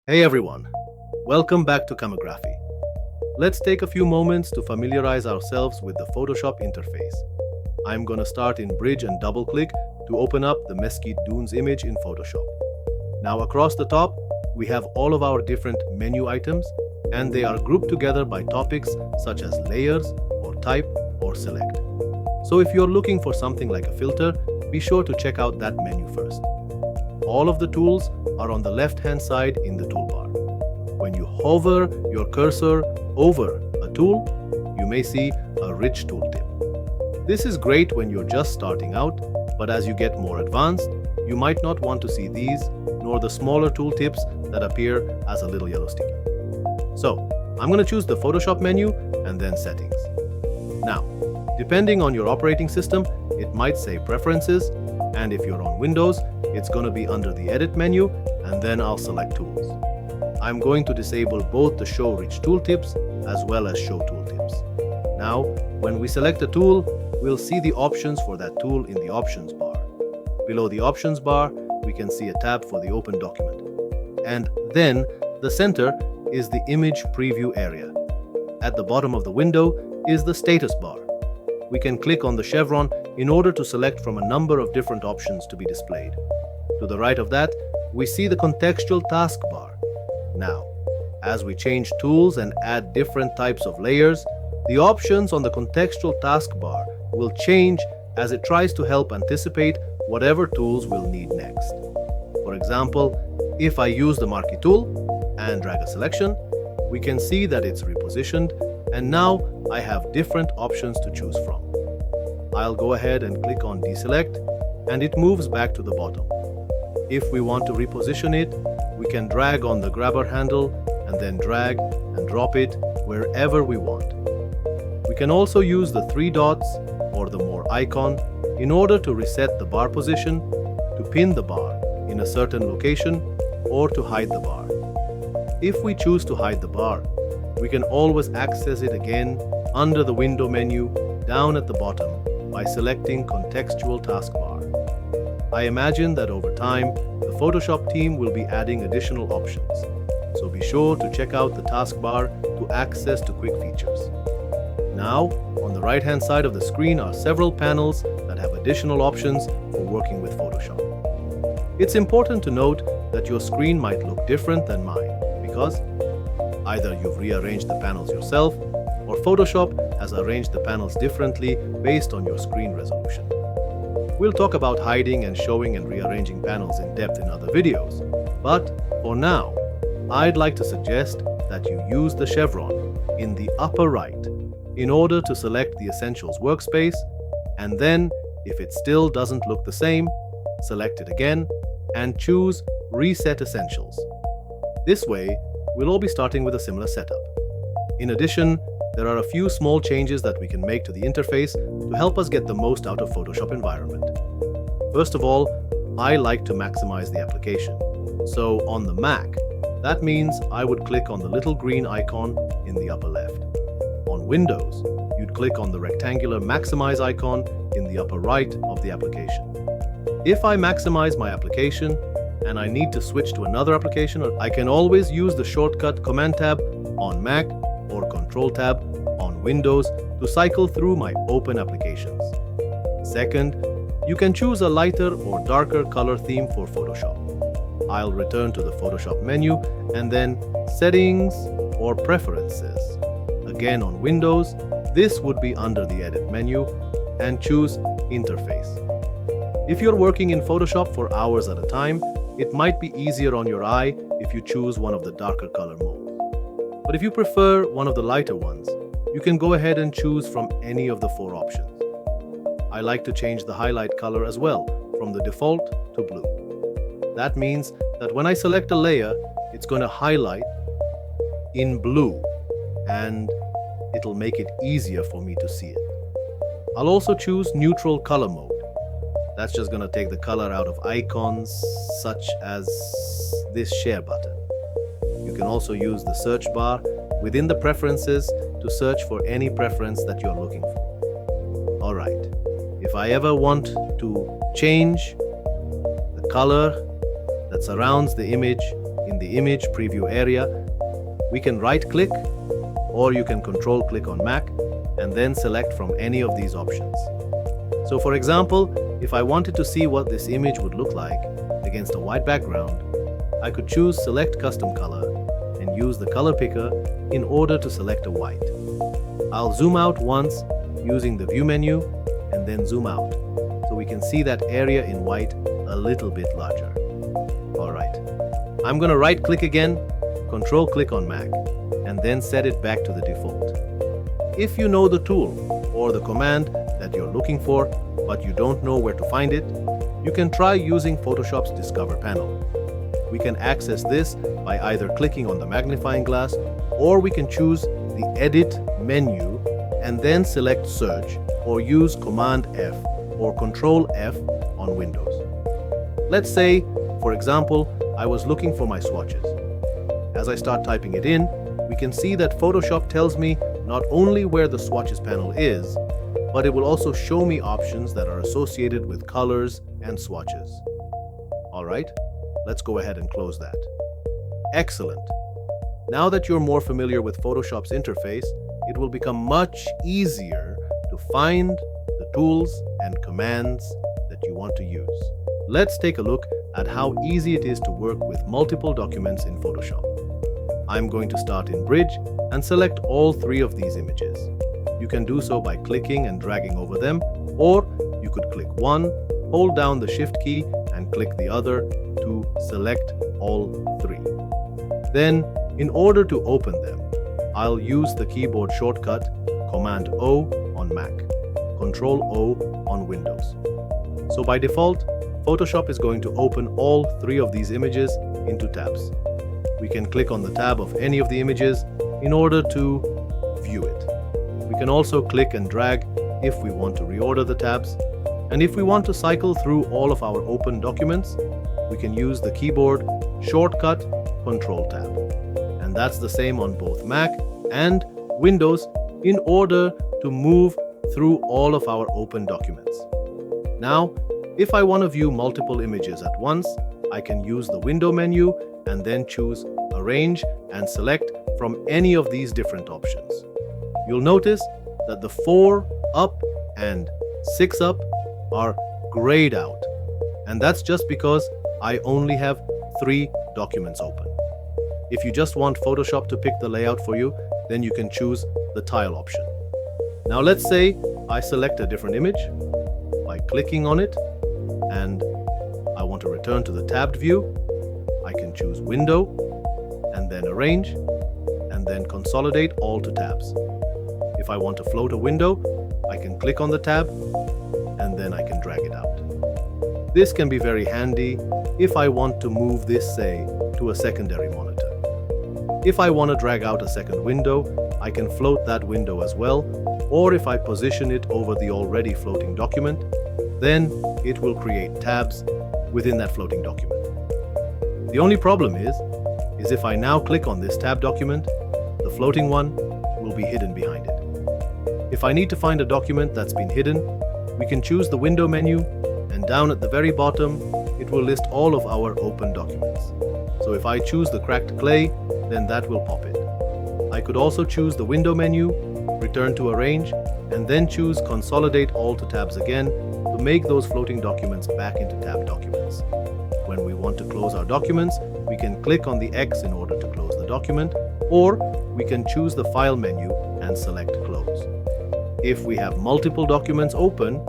Hey everyone, welcome back to Camography. Let's take a few moments to familiarize ourselves with the Photoshop interface. I'm gonna start in Bridge and double click to open up the Mesquite Dunes image in Photoshop. Now across the top, we have all of our different menu items and they are grouped together by topics such as layers or type or select. So if you're looking for something like a filter, be sure to check out that menu first. All of the tools are on the left-hand side in the toolbar. When you hover your cursor over a tool, you may see a rich tooltip. This is great when you're just starting out, but as you get more advanced, you might not want to see these nor the smaller tooltips that appear as a little yellow sticky. So, I'm going to choose the Photoshop menu and then Settings. Now, depending on your operating system, it might say Preferences, and if you're on Windows, it's going to be under the Edit menu, and then I'll select Tools. I'm going to disable both the Show Rich Tooltips as well as Show Tooltips. Now, when we select a tool, we'll see the options for that tool in the Options bar. Below the Options bar, we can see a tab for the Open document. And then, the center is the Image Preview area. At the bottom of the window is the Status bar. We can click on the chevron in order to select from a number of different options to be displayed. To the right of that, we see the contextual taskbar. Now, as we change tools and add different types of layers, the options on the contextual taskbar will change as it tries to help anticipate whatever tools we'll need next. For example, if I use the marquee tool and drag a selection, we can see that it's repositioned, and now I have different options to choose from. I'll go ahead and click on Deselect, and it moves back to the bottom. If we want to reposition it, we can drag on the grabber handle and then drag and drop it wherever we want. We can also use the three dots or the more icon in order to reset the bar position, to pin the bar in a certain location, or to hide the bar. If we choose to hide the bar, we can always access it again under the window menu down at the bottom by selecting Contextual Taskbar. I imagine that over time, the Photoshop team will be adding additional options, so be sure to check out the taskbar to access to quick features. Now, on the right-hand side of the screen are several panels that have additional options for working with Photoshop. It's important to note that your screen might look different than mine because either you've rearranged the panels yourself or Photoshop has arranged the panels differently based on your screen resolution. We'll talk about hiding and showing and rearranging panels in depth in other videos, but for now, I'd like to suggest that you use the chevron in the upper right in order to select the Essentials workspace, and then, if it still doesn't look the same, select it again and choose Reset Essentials. This way, we'll all be starting with a similar setup. In addition, there are a few small changes that we can make to the interface to help us get the most out of Photoshop environment. First of all, I like to maximize the application. So on the Mac, that means I would click on the little green icon in the upper left. On Windows, you'd click on the rectangular maximize icon in the upper right of the application. If I maximize my application and I need to switch to another application, I can always use the shortcut Command Tab on Mac or Control Tab on Windows to cycle through my open applications. Second, you can choose a lighter or darker color theme for Photoshop. I'll return to the Photoshop menu and then Settings or Preferences. Again on Windows, this would be under the Edit menu, and choose Interface. If you're working in Photoshop for hours at a time, it might be easier on your eye if you choose one of the darker color modes. But if you prefer one of the lighter ones, you can go ahead and choose from any of the four options. I like to change the highlight color as well, from the default to blue. That means that when I select a layer, it's going to highlight in blue, and it'll make it easier for me to see it. I'll also choose neutral color mode. That's just going to take the color out of icons such as this share button. You can also use the search bar within the preferences to search for any preference that you're looking for. Alright, if I ever want to change the color that surrounds the image in the image preview area, we can right-click, or you can control-click on Mac and then select from any of these options. So for example, if I wanted to see what this image would look like against a white background, I could choose Select Custom Color and use the color picker in order to select a white. I'll zoom out once using the View menu and then zoom out so we can see that area in white a little bit larger. Alright, I'm going to right-click again, control-click on Mac, and then set it back to the default. If you know the tool or the command that you're looking for, but you don't know where to find it, you can try using Photoshop's Discover panel. We can access this by either clicking on the magnifying glass, or we can choose the Edit menu and then select Search, or use Command F or Control F on Windows. Let's say, for example, I was looking for my swatches. As I start typing it in, we can see that Photoshop tells me not only where the swatches panel is, but it will also show me options that are associated with colors and swatches. Alright, let's go ahead and close that. Excellent. Now that you're more familiar with Photoshop's interface, it will become much easier to find the tools and commands that you want to use. Let's take a look at how easy it is to work with multiple documents in Photoshop. I'm going to start in Bridge and select all three of these images. You can do so by clicking and dragging over them, or you could click one, hold down the Shift key and click the other to select all three. Then, in order to open them, I'll use the keyboard shortcut Command O on Mac, Control O on Windows. So by default, Photoshop is going to open all three of these images into tabs. We can click on the tab of any of the images in order to view it. We can also click and drag if we want to reorder the tabs. And if we want to cycle through all of our open documents, we can use the keyboard shortcut Control Tab. And that's the same on both Mac and Windows in order to move through all of our open documents. Now, if I want to view multiple images at once, I can use the Window menu and then choose Arrange and select from any of these different options. You'll notice that the 4 up and 6 up are grayed out, and that's just because I only have 3 documents open. If you just want Photoshop to pick the layout for you, then you can choose the tile option. Now let's say I select a different image by clicking on it, and I want to return to the tabbed view. I can choose Window and then Arrange and then Consolidate all to tabs. If I want to float a window, I can click on the tab and then I can drag it out. This can be very handy if I want to move this, say, to a secondary monitor. If I want to drag out a second window, I can float that window as well, or if I position it over the already floating document, then it will create tabs within that floating document. The only problem is if I now click on this tab document, the floating one will be hidden behind it. If I need to find a document that's been hidden, we can choose the Window menu, and down at the very bottom, it will list all of our open documents. So if I choose the cracked clay, then that will pop it. I could also choose the Window menu, return to Arrange, and then choose Consolidate all to tabs again to make those floating documents back into tab documents. When we want to close our documents, we can click on the X in order to close the document, or we can choose the File menu and select Close. If we have multiple documents open,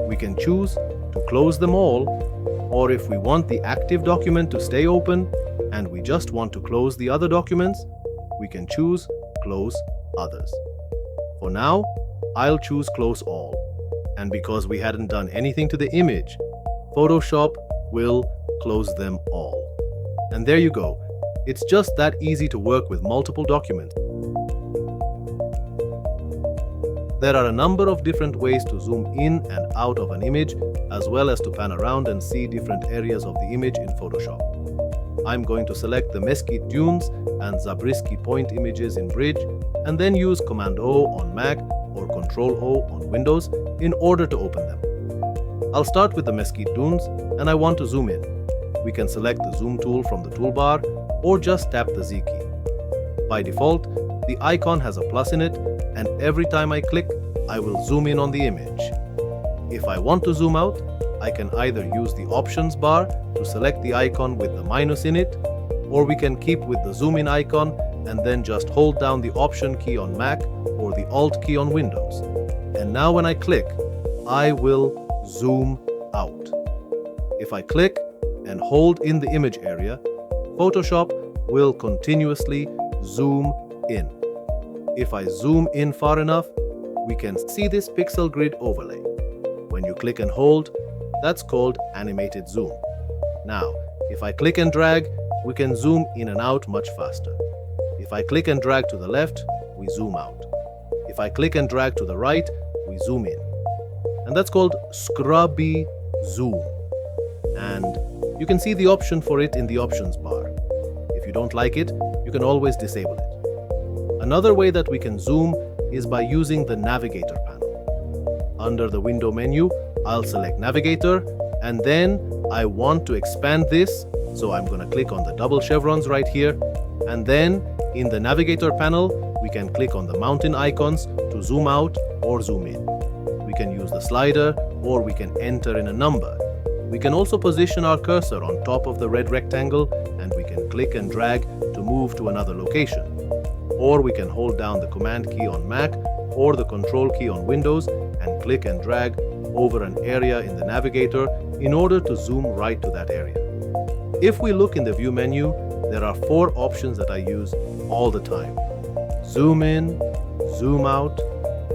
we can choose to close them all, or if we want the active document to stay open and we just want to close the other documents, we can choose Close Others. For now, I'll choose Close All, and because we hadn't done anything to the image, Photoshop will close them all. And there you go. It's just that easy to work with multiple documents. There are a number of different ways to zoom in and out of an image, as well as to pan around and see different areas of the image in Photoshop. I'm going to select the Mesquite Dunes and Zabriskie Point images in Bridge, and then use Command O on Mac or Control O on Windows in order to open them. I'll start with the Mesquite Dunes, and I want to zoom in. We can select the Zoom tool from the toolbar, or just tap the Z key. By default, the icon has a plus in it, and every time I click, I will zoom in on the image. If I want to zoom out, I can either use the options bar to select the icon with the minus in it, or we can keep with the zoom in icon and then just hold down the option key on Mac or the alt key on Windows. And now when I click, I will zoom out. If I click and hold in the image area, Photoshop will continuously zoom in. If I zoom in far enough, we can see this pixel grid overlay. When you click and hold, that's called animated zoom. Now, if I click and drag, we can zoom in and out much faster. If I click and drag to the left, we zoom out. If I click and drag to the right, we zoom in. And that's called scrubby zoom. And you can see the option for it in the options bar. If you don't like it, you can always disable it. Another way that we can zoom is by using the navigator panel. Under the window menu, I'll select navigator, and then I want to expand this, so I'm going to click on the double chevrons right here, and then in the navigator panel, we can click on the mountain icons to zoom out or zoom in. We can use the slider, or we can enter in a number. We can also position our cursor on top of the red rectangle, and we can click and drag to move to another location. Or we can hold down the command key on Mac or the control key on Windows and click and drag over an area in the navigator in order to zoom right to that area. If we look in the view menu, there are 4 options that I use all the time. Zoom in, zoom out,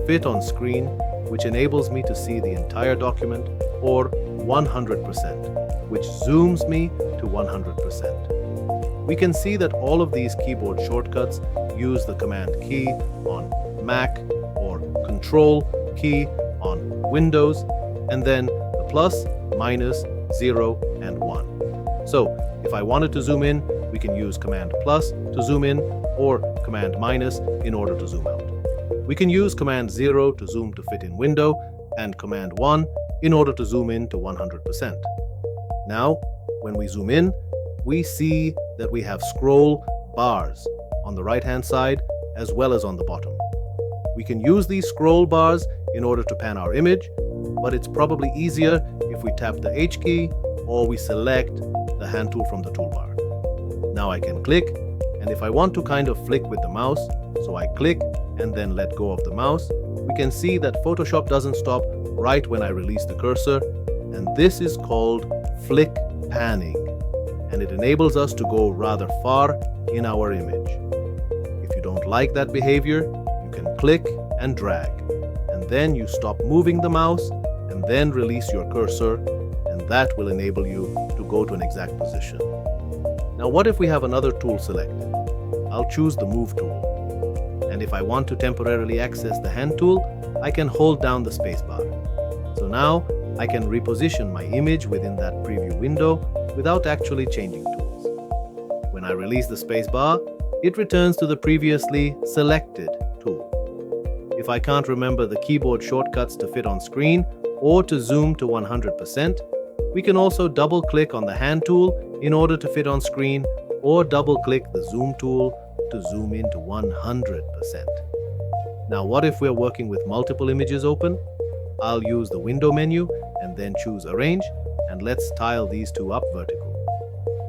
fit on screen, which enables me to see the entire document, or 100%, which zooms me to 100%. We can see that all of these keyboard shortcuts use the command key on Mac or control key on Windows, and then the plus, minus, 0, and 1. So if I wanted to zoom in, we can use command plus to zoom in or command minus in order to zoom out. We can use command 0 to zoom to fit in window and command 1 in order to zoom in to 100%. Now, when we zoom in, we see that we have scroll bars on the right-hand side as well as on the bottom. We can use these scroll bars in order to pan our image, but it's probably easier if we tap the H key or we select the hand tool from the toolbar. Now I can click, and if I want to kind of flick with the mouse, so I click and then let go of the mouse, we can see that Photoshop doesn't stop right when I release the cursor, and this is called flick panning, and it enables us to go rather far in our image. If you don't like that behavior, you can click and drag, and then you stop moving the mouse and then release your cursor, and that will enable you to go to an exact position. Now what if we have another tool selected? I'll choose the Move tool, and if I want to temporarily access the Hand tool, I can hold down the spacebar. So now I can reposition my image within that preview window without actually changing tools. When I release the spacebar, it returns to the previously selected tool. If I can't remember the keyboard shortcuts to fit on screen or to zoom to 100%, we can also double-click on the Hand tool in order to fit on screen, or double-click the Zoom tool to zoom in to 100%. Now what if we're working with multiple images open? I'll use the window menu and then choose Arrange, and let's tile these two up vertical.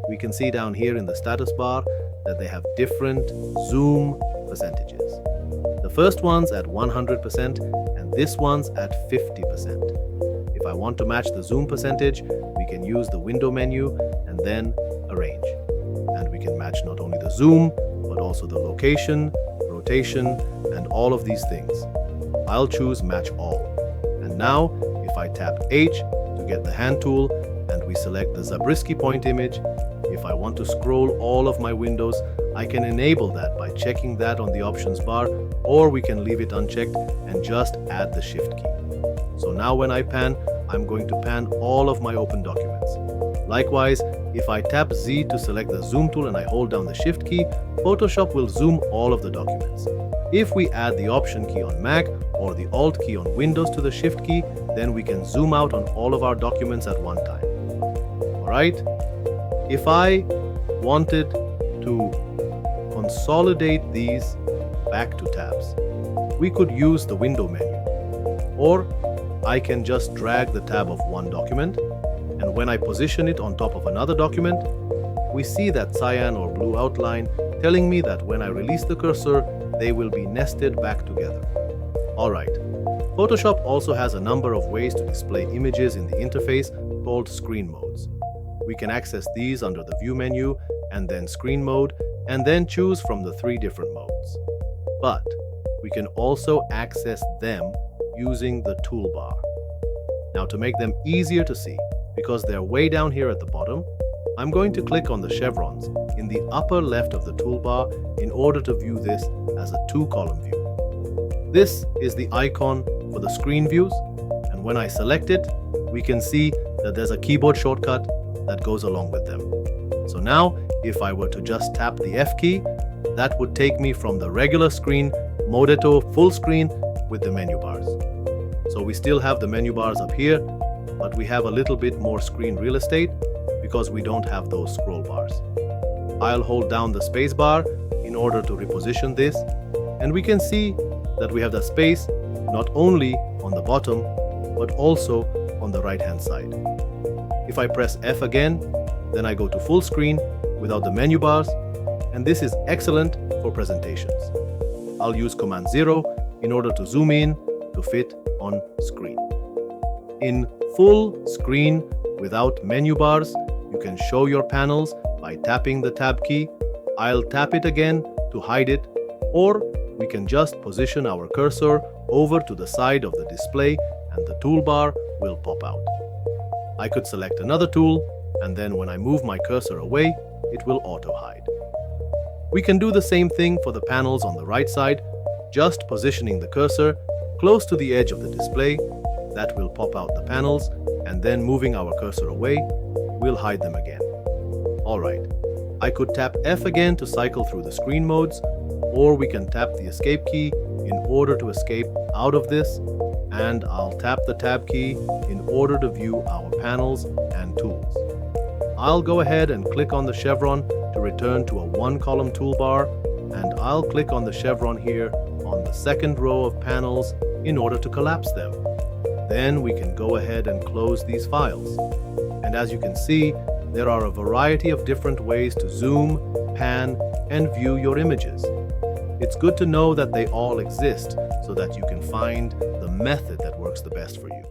We can see down here in the status bar that they have different zoom percentages. The first one's at 100% and this one's at 50%. If I want to match the zoom percentage, we can use the window menu and then Arrange. And we can match not only the zoom, but also the location, rotation, and all of these things. I'll choose Match All. And now, if I tap H to get the Hand tool, and we select the Zabriskie point image, if I want to scroll all of my windows, I can enable that by checking that on the options bar, or we can leave it unchecked and just add the Shift key. So now when I pan, I'm going to pan all of my open documents. Likewise, if I tap Z to select the Zoom tool and I hold down the Shift key, Photoshop will zoom all of the documents. If we add the Option key on Mac or the Alt key on Windows to the Shift key, then we can zoom out on all of our documents at one time. Alright? If I wanted To consolidate these back to tabs, we could use the window menu, or I can just drag the tab of one document, and when I position it on top of another document, we see that cyan or blue outline telling me that when I release the cursor, they will be nested back together. Alright, Photoshop also has a number of ways to display images in the interface called screen modes. We can access these under the View menu and then Screen Mode, and then choose from the 3 different modes. But we can also access them using the toolbar. Now, to make them easier to see, because they're way down here at the bottom, I'm going to click on the chevrons in the upper left of the toolbar in order to view this as a 2-column view. This is the icon for the screen views, and when I select it, we can see that there's a keyboard shortcut that goes along with them. So now, if I were to just tap the F key, that would take me from the regular screen mode to full screen with the menu bars. So we still have the menu bars up here, but we have a little bit more screen real estate because we don't have those scroll bars. I'll hold down the space bar in order to reposition this, and we can see that we have the space not only on the bottom, but also on the right-hand side. If I press F again, then I go to full screen without the menu bars, and this is excellent for presentations. I'll use Command 0 in order to zoom in to fit on screen. In full screen without menu bars, you can show your panels by tapping the Tab key. I'll tap it again to hide it, or we can just position our cursor over to the side of the display and the toolbar will pop out. I could select another tool, and then when I move my cursor away, it will auto-hide. We can do the same thing for the panels on the right side, just positioning the cursor close to the edge of the display. That will pop out the panels, and then moving our cursor away will hide them again. Alright, I could tap F again to cycle through the screen modes, or we can tap the Escape key in order to escape out of this, and I'll tap the Tab key in order to view our panels and tools. I'll go ahead and click on the chevron to return to a 1-column toolbar, and I'll click on the chevron here on the second row of panels in order to collapse them. Then we can go ahead and close these files. And as you can see, there are a variety of different ways to zoom, pan, and view your images. It's good to know that they all exist so that you can find the method that works the best for you.